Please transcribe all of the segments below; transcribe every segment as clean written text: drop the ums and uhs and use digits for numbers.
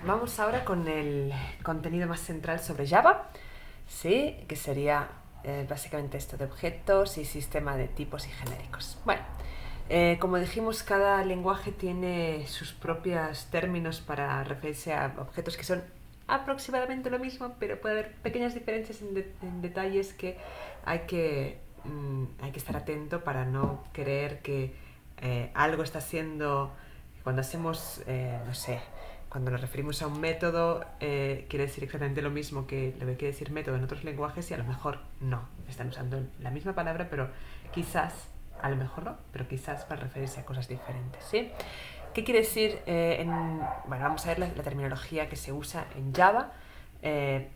Vamos ahora con el contenido más central sobre Java, ¿sí? Que sería básicamente esto de objetos y sistema de tipos y genéricos. Bueno, como dijimos, cada lenguaje tiene sus propios términos para referirse a objetos que son aproximadamente lo mismo, pero puede haber pequeñas diferencias en detalles que hay que estar atento para no creer que algo está siendo, cuando hacemos, no sé, cuando nos referimos a un método, quiere decir exactamente lo mismo que lo que quiere decir método en otros lenguajes y a lo mejor no. Están usando la misma palabra, pero quizás, a lo mejor no, pero quizás para referirse a cosas diferentes, ¿sí? ¿Qué quiere decir? Bueno, vamos a ver la terminología que se usa en Java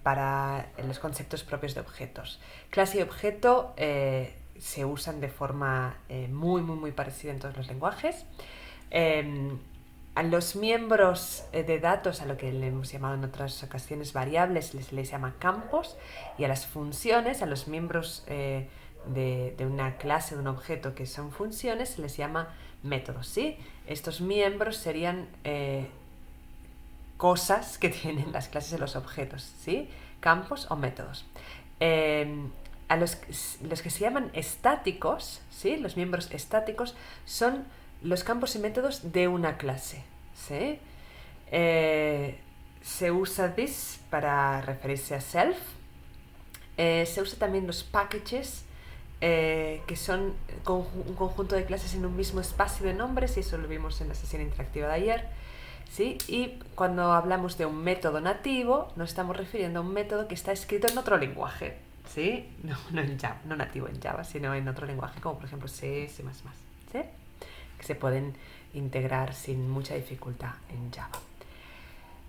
para los conceptos propios de objetos. Clase y objeto se usan de forma muy parecida en todos los lenguajes. A los miembros de datos, a lo que le hemos llamado en otras ocasiones variables, les llama campos, y a las funciones, a los miembros de una clase, de un objeto que son funciones, se les llama métodos, ¿sí? Estos miembros serían cosas que tienen las clases de los objetos, ¿sí? Campos o métodos. A los que se llaman estáticos, ¿sí? Los miembros estáticos son los campos y métodos de una clase, ¿sí? Se usa this para referirse a self. Se usa también los packages, que son un conjunto de clases en un mismo espacio de nombres, y eso lo vimos en la sesión interactiva de ayer, ¿sí? Y cuando hablamos de un método nativo, nos estamos refiriendo a un método que está escrito en otro lenguaje, ¿sí? No en Java, no nativo en Java, sino en otro lenguaje, como por ejemplo C, C++, ¿sí? Que se pueden integrar sin mucha dificultad en Java.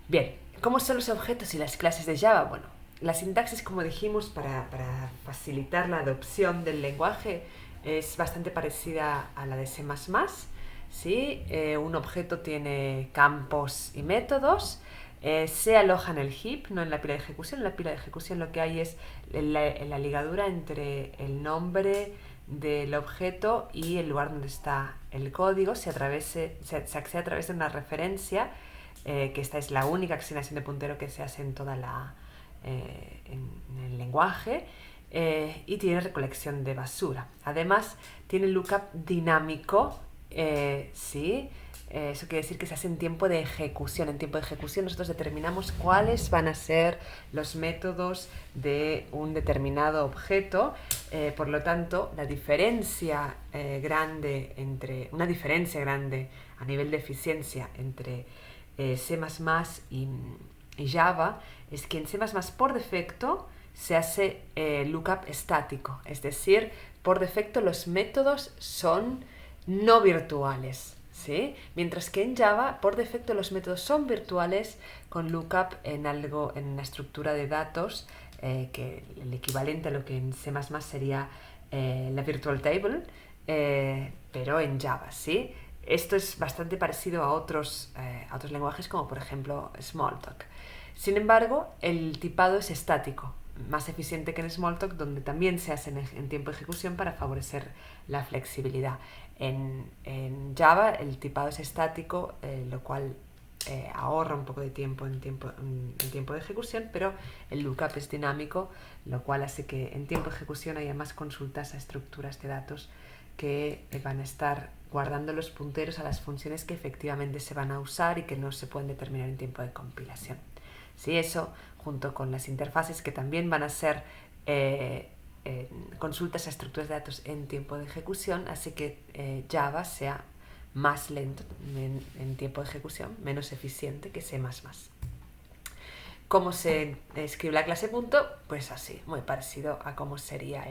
Bien, ¿cómo son los objetos y las clases de Java? Bueno, la sintaxis, como dijimos, para facilitar la adopción del lenguaje es bastante parecida a la de C++, ¿sí? Un objeto tiene campos y métodos, se aloja en el heap, no en la pila de ejecución. En la pila de ejecución lo que hay es la ligadura entre el nombre del objeto y el lugar donde está el código. Se accede a través de una referencia, que esta es la única asignación de puntero que se hace en toda en el lenguaje, y tiene recolección de basura. Además, tiene lookup dinámico, ¿sí? Eso quiere decir que se hace en tiempo de ejecución. En tiempo de ejecución nosotros determinamos cuáles van a ser los métodos de un determinado objeto. Por lo tanto, una diferencia grande a nivel de eficiencia entre C++ y Java es que en C++ por defecto se hace lookup estático, es decir, por defecto los métodos son no virtuales, ¿sí? Mientras que en Java por defecto los métodos son virtuales con lookup en una estructura de datos, que el equivalente a lo que en C++ sería la virtual table, pero en Java, ¿sí? Esto es bastante parecido a otros lenguajes, como por ejemplo Smalltalk. Sin embargo, el tipado es estático, más eficiente que en Smalltalk, donde también se hace en tiempo de ejecución para favorecer la flexibilidad. En Java el tipado es estático, lo cual ahorra un poco de tiempo en tiempo de ejecución, pero el lookup es dinámico, lo cual hace que en tiempo de ejecución haya más consultas a estructuras de datos que van a estar guardando los punteros a las funciones que efectivamente se van a usar y que no se pueden determinar en tiempo de compilación. Sí, eso, junto con las interfaces que también van a ser consultas a estructuras de datos en tiempo de ejecución, hace que Java sea más lento en tiempo de ejecución, menos eficiente que C++. ¿Cómo se escribe la clase punto? Pues así, muy parecido a cómo sería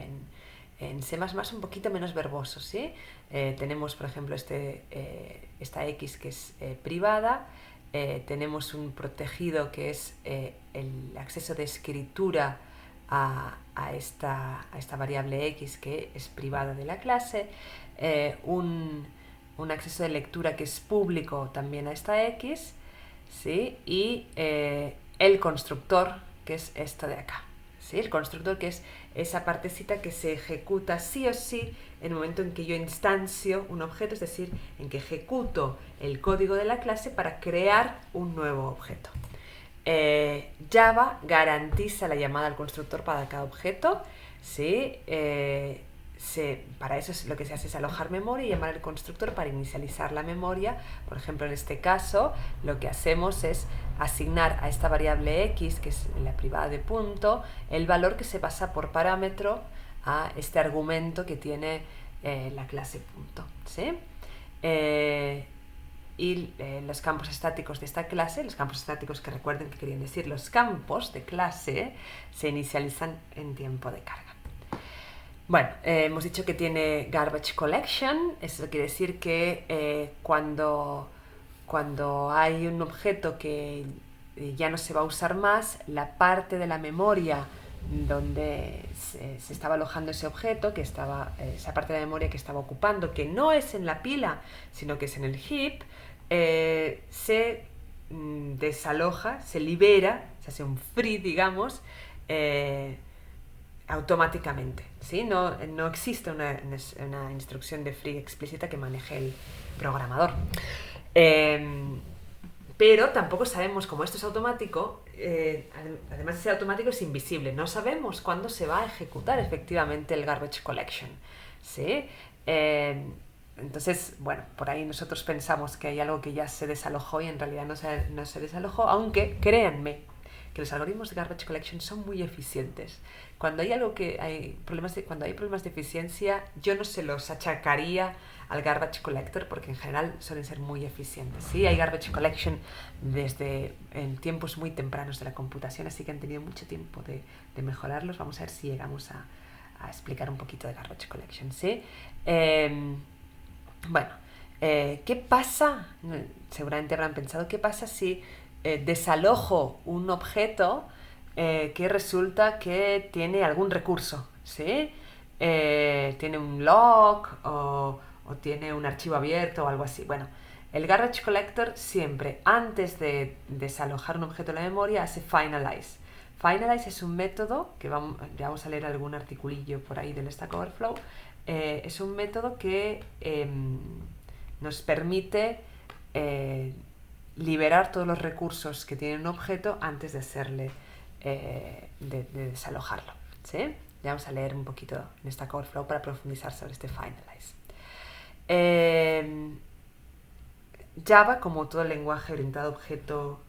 en C++, un poquito menos verboso, ¿sí? Tenemos, por ejemplo, esta X que es privada, tenemos un protegido que es el acceso de escritura a esta variable X que es privada de la clase, un acceso de lectura que es público también a esta X, ¿sí? Y el constructor, que es esto de acá, ¿sí? El constructor, que es esa partecita que se ejecuta sí o sí en el momento en que yo instancio un objeto, es decir, en que ejecuto el código de la clase para crear un nuevo objeto. Java garantiza la llamada al constructor para cada objeto, ¿sí? Para eso lo que se hace es alojar memoria y llamar al constructor para inicializar la memoria. Por ejemplo, en este caso, lo que hacemos es asignar a esta variable x, que es la privada de punto, el valor que se pasa por parámetro a este argumento que tiene la clase punto, ¿sí? Los campos estáticos de esta clase, los campos estáticos que recuerden que querían decir los campos de clase, se inicializan en tiempo de carga. Bueno, hemos dicho que tiene garbage collection. Eso quiere decir que cuando hay un objeto que ya no se va a usar más, la parte de la memoria donde se estaba alojando ese objeto, esa parte de la memoria que estaba ocupando, que no es en la pila, sino que es en el heap, se desaloja, se libera, se hace un free, digamos, automáticamente, ¿sí? No existe una instrucción de free explícita que maneje el programador. Pero tampoco sabemos, como esto es automático, además de ser automático es invisible, no sabemos cuándo se va a ejecutar efectivamente el garbage collection, ¿sí? Entonces, bueno, por ahí nosotros pensamos que hay algo que ya se desalojó y en realidad no se desalojó, aunque créanme que los algoritmos de garbage collection son muy eficientes. Cuando hay problemas de eficiencia, yo no se los achacaría al garbage collector porque en general suelen ser muy eficientes. Sí, hay garbage collection desde en tiempos muy tempranos de la computación, así que han tenido mucho tiempo de mejorarlos. Vamos a ver si llegamos a explicar un poquito de garbage collection, ¿sí? Bueno, ¿qué pasa? Seguramente habrán pensado, ¿qué pasa si desalojo un objeto que resulta que tiene algún recurso, ¿sí? Tiene un lock o tiene un archivo abierto o algo así. Bueno, el garbage collector siempre, antes de desalojar un objeto de la memoria, hace finalize. Finalize es un método, que ya vamos a leer algún articulillo por ahí del Stack Overflow, es un método que nos permite liberar todos los recursos que tiene un objeto antes de hacerle de desalojarlo, ¿sí? Ya vamos a leer un poquito en Stack Overflow para profundizar sobre este finalize. Java, como todo lenguaje orientado a objeto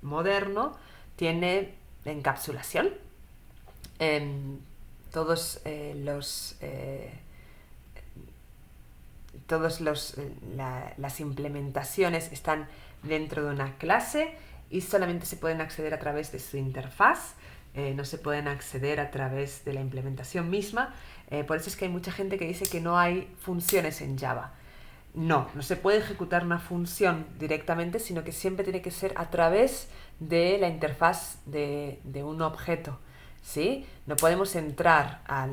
moderno, tiene encapsulación. Las implementaciones están dentro de una clase y solamente se pueden acceder a través de su interfaz, no se pueden acceder a través de la implementación misma. Por eso es que hay mucha gente que dice que no hay funciones en Java. No se puede ejecutar una función directamente, sino que siempre tiene que ser a través de la interfaz de un objeto, ¿sí? No podemos entrar a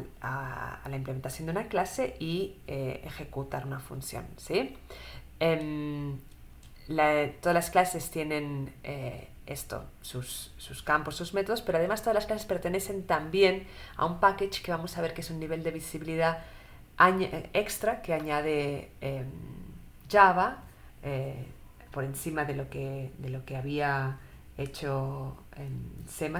la implementación de una clase y ejecutar una función, ¿sí? Todas las clases tienen sus campos, sus métodos, pero además todas las clases pertenecen también a un package que vamos a ver que es un nivel de visibilidad extra que añade Java por encima de lo que había hecho en C++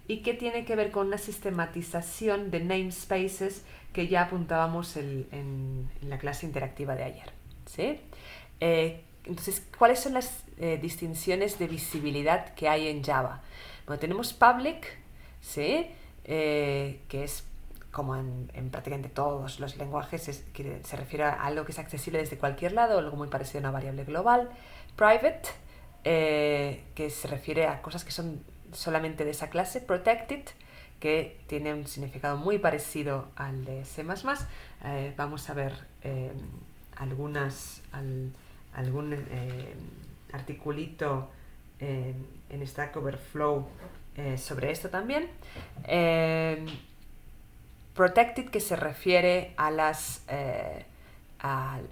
y que tiene que ver con una sistematización de namespaces que ya apuntábamos en la clase interactiva de ayer, ¿sí? Entonces, ¿cuáles son las distinciones de visibilidad que hay en Java? Bueno, tenemos public, ¿sí? Que es como en prácticamente todos los lenguajes, que se refiere a algo que es accesible desde cualquier lado, algo muy parecido a una variable global. Private, que se refiere a cosas que son solamente de esa clase. Protected, que tiene un significado muy parecido al de C++. Vamos a ver algún articulito en Stack Overflow sobre esto también. Protected, que se refiere a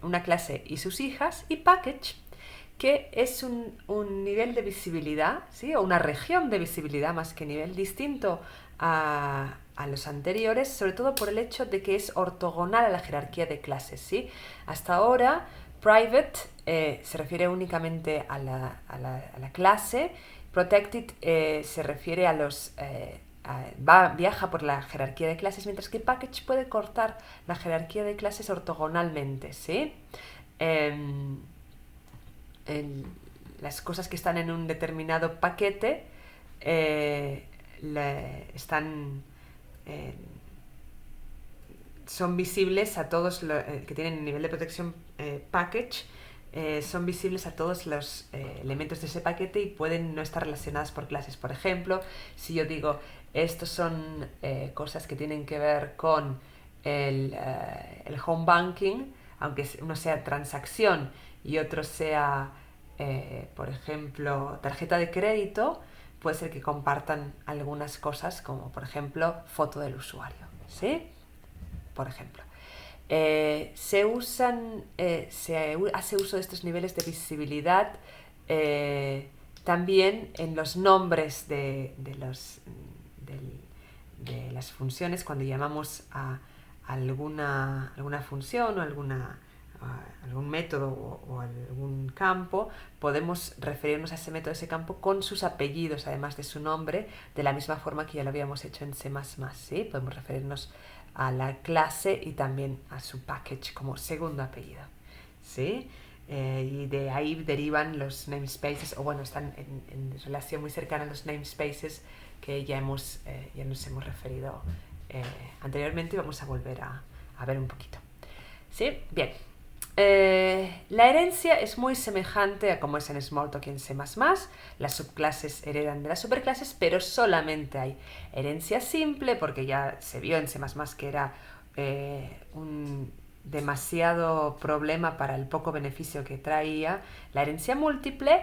una clase y sus hijas, y package, que es un nivel de visibilidad, ¿sí? O una región de visibilidad más que nivel, distinto a los anteriores, sobre todo por el hecho de que es ortogonal a la jerarquía de clases, ¿sí? Hasta ahora Private se refiere únicamente a la clase. Protected se refiere a los... viaja por la jerarquía de clases, mientras que package puede cortar la jerarquía de clases ortogonalmente, ¿sí? Las cosas que están en un determinado paquete son visibles a todos los que tienen el nivel de protección package, son visibles a todos los elementos de ese paquete y pueden no estar relacionadas por clases. Por ejemplo, si yo digo, estos son cosas que tienen que ver con el home banking, aunque uno sea transacción y otro sea, por ejemplo, tarjeta de crédito, puede ser que compartan algunas cosas, como por ejemplo, foto del usuario, ¿sí? Por ejemplo. Se hace uso de estos niveles de visibilidad también en los nombres de las funciones. Cuando llamamos a alguna función o algún método o algún campo, podemos referirnos a ese método, a ese campo, con sus apellidos, además de su nombre, de la misma forma que ya lo habíamos hecho en C++, ¿sí? Podemos referirnos a la clase y también a su package como segundo apellido, ¿sí? Y de ahí derivan los namespaces, o bueno, están en relación muy cercana a los namespaces que ya nos hemos referido anteriormente, y vamos a volver a ver un poquito, ¿sí? Bien. La herencia es muy semejante a como es en Smalltalk y en C++. Las subclases heredan de las superclases, pero solamente hay herencia simple, porque ya se vio en C++ que era un demasiado problema para el poco beneficio que traía la herencia múltiple.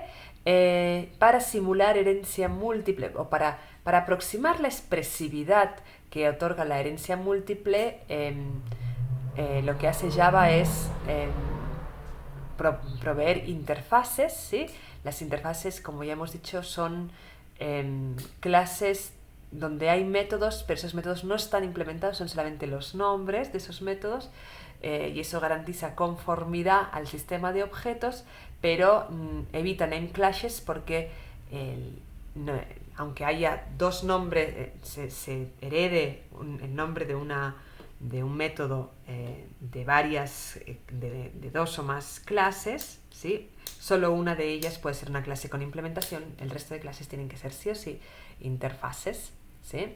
Para simular herencia múltiple o para aproximar la expresividad que otorga la herencia múltiple, lo que hace Java es proveer interfaces, ¿sí? Las interfaces, como ya hemos dicho, son clases donde hay métodos, pero esos métodos no están implementados, son solamente los nombres de esos métodos, y eso garantiza conformidad al sistema de objetos, pero evita name clashes porque aunque haya dos nombres, se herede el nombre de un método de dos o más clases, ¿sí? Solo una de ellas puede ser una clase con implementación, el resto de clases tienen que ser sí o sí interfaces, ¿sí?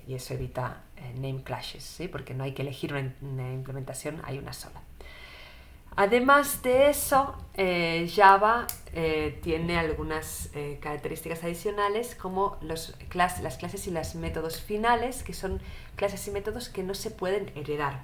Y eso evita name clashes, ¿sí? Porque no hay que elegir una implementación, hay una sola. Además de eso, Java tiene algunas características adicionales, como las clases y los métodos finales, que son clases y métodos que no se pueden heredar.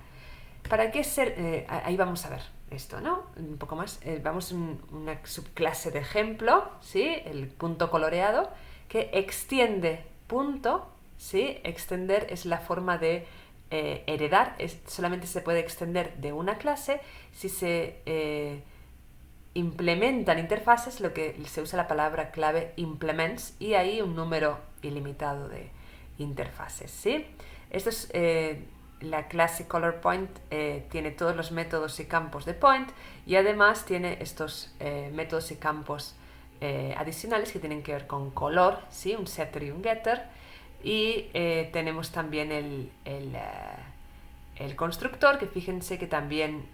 ¿Para qué ser? Ahí vamos a ver esto, ¿no? Un poco más. Vamos a una subclase de ejemplo, ¿sí? El punto coloreado, que extiende punto, ¿sí? Extender es la forma de heredar, solamente se puede extender de una clase si se implementan interfaces, lo que se usa la palabra clave implements, y ahí un número ilimitado de interfaces, ¿sí? Esto es la clase colorPoint, tiene todos los métodos y campos de point, y además tiene estos métodos y campos adicionales que tienen que ver con color, ¿sí? Un setter y un getter. Y tenemos también el constructor, que fíjense que también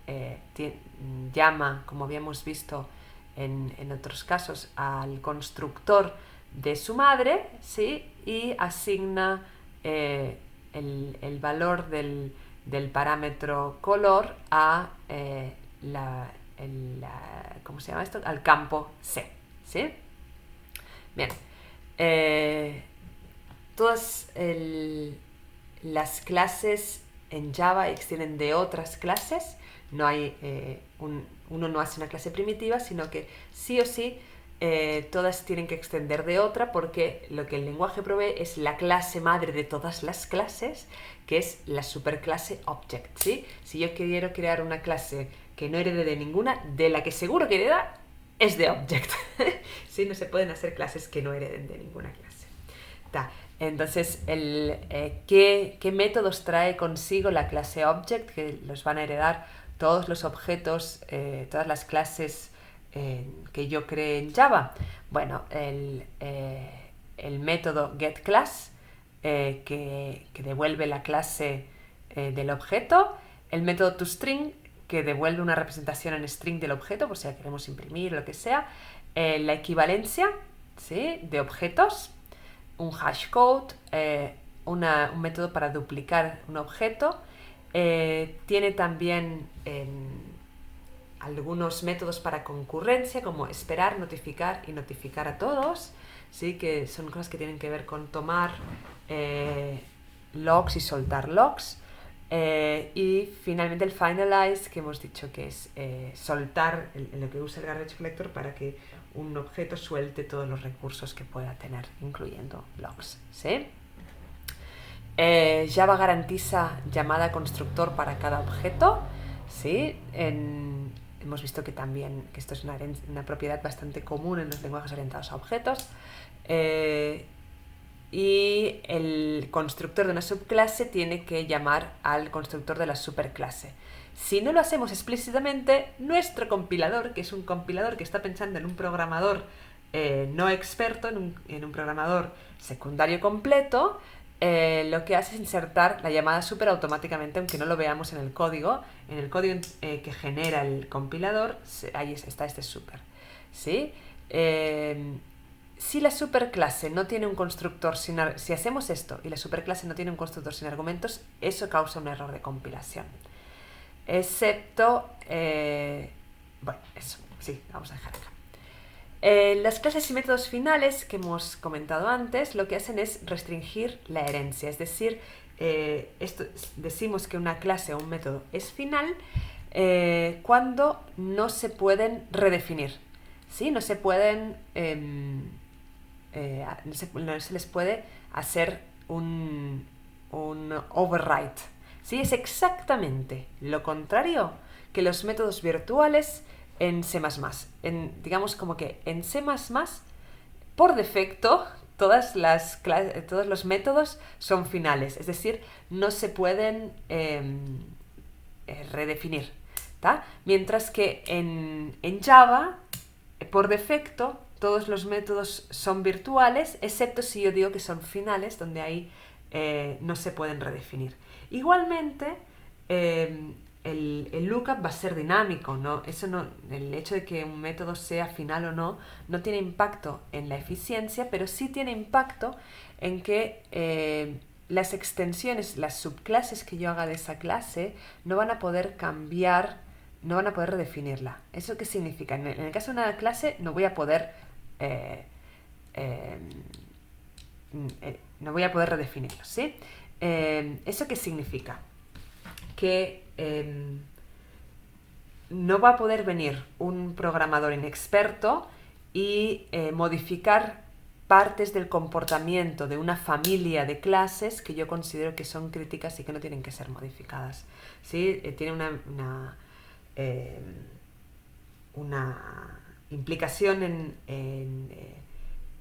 llama, como habíamos visto en otros casos, al constructor de su madre, ¿sí? Y asigna el valor del parámetro color a ¿cómo se llama esto? Al campo C, ¿sí? Bien. Todas las clases en Java extienden de otras clases. No hay uno no hace una clase primitiva, sino que sí o sí todas tienen que extender de otra, porque lo que el lenguaje provee es la clase madre de todas las clases, que es la superclase object, ¿sí? Si yo quiero crear una clase que no herede de ninguna, de la que seguro que hereda es de object. ¿Sí? No se pueden hacer clases que no hereden de ninguna clase. Entonces, ¿qué métodos trae consigo la clase object? Que los van a heredar todos los objetos, todas las clases que yo creé en Java. Bueno, el método getClass que devuelve la clase del objeto, el método toString que devuelve una representación en string del objeto, por si la queremos imprimir o lo que sea, la equivalencia, ¿sí?, de objetos, un hashcode, un método para duplicar un objeto, tiene también algunos métodos para concurrencia, como esperar, notificar y notificar a todos, ¿sí?, que son cosas que tienen que ver con tomar logs y soltar logs. Y finalmente el finalize, que hemos dicho que es soltar lo que usa el garbage collector para que un objeto suelte todos los recursos que pueda tener, incluyendo logs, ¿sí? Java garantiza llamada constructor para cada objeto, ¿sí? Hemos visto que también que esto es una propiedad bastante común en los lenguajes orientados a objetos. Y el constructor de una subclase tiene que llamar al constructor de la superclase. Si no lo hacemos explícitamente, nuestro compilador, que es un compilador que está pensando en un programador no experto, en un programador secundario completo, lo que hace es insertar la llamada super automáticamente, aunque no lo veamos en el código. En el código que genera el compilador, ahí está este super, ¿sí? Si la superclase no tiene un constructor si hacemos esto y la superclase no tiene un constructor sin argumentos, eso causa un error de compilación. Excepto, bueno, eso, sí, vamos a dejar acá. Las clases y métodos finales que hemos comentado antes lo que hacen es restringir la herencia, es decir, decimos que una clase o un método es final cuando no se pueden redefinir, ¿sí? No se pueden no se les puede hacer un override, ¿sí? Es exactamente lo contrario que los métodos virtuales en C++. Digamos como que en C++, por defecto, todos los métodos son finales, es decir, no se pueden redefinir, ¿tá? Mientras que en Java, por defecto, todos los métodos son virtuales, excepto si yo digo que son finales, donde ahí no se pueden redefinir. Igualmente, el lookup va a ser dinámico, ¿no? El hecho de que un método sea final o no tiene impacto en la eficiencia, pero sí tiene impacto en que las extensiones, las subclases que yo haga de esa clase no van a poder cambiar, no van a poder redefinirla. ¿Eso qué significa? En el caso de una clase no voy a poder redefinirlo, ¿sí? ¿Eso qué significa? Que no va a poder venir un programador inexperto y modificar partes del comportamiento de una familia de clases que yo considero que son críticas y que no tienen que ser modificadas, ¿sí? Tiene una implicación en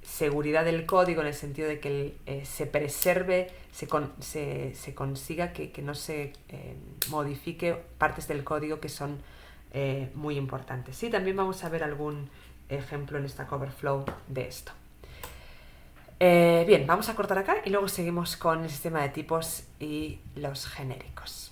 seguridad del código, en el sentido de que se preserve, se consiga que no se modifique partes del código que son muy importantes. Sí, también vamos a ver algún ejemplo en Stack Overflow de esto. Bien, vamos a cortar acá y luego seguimos con el sistema de tipos y los genéricos.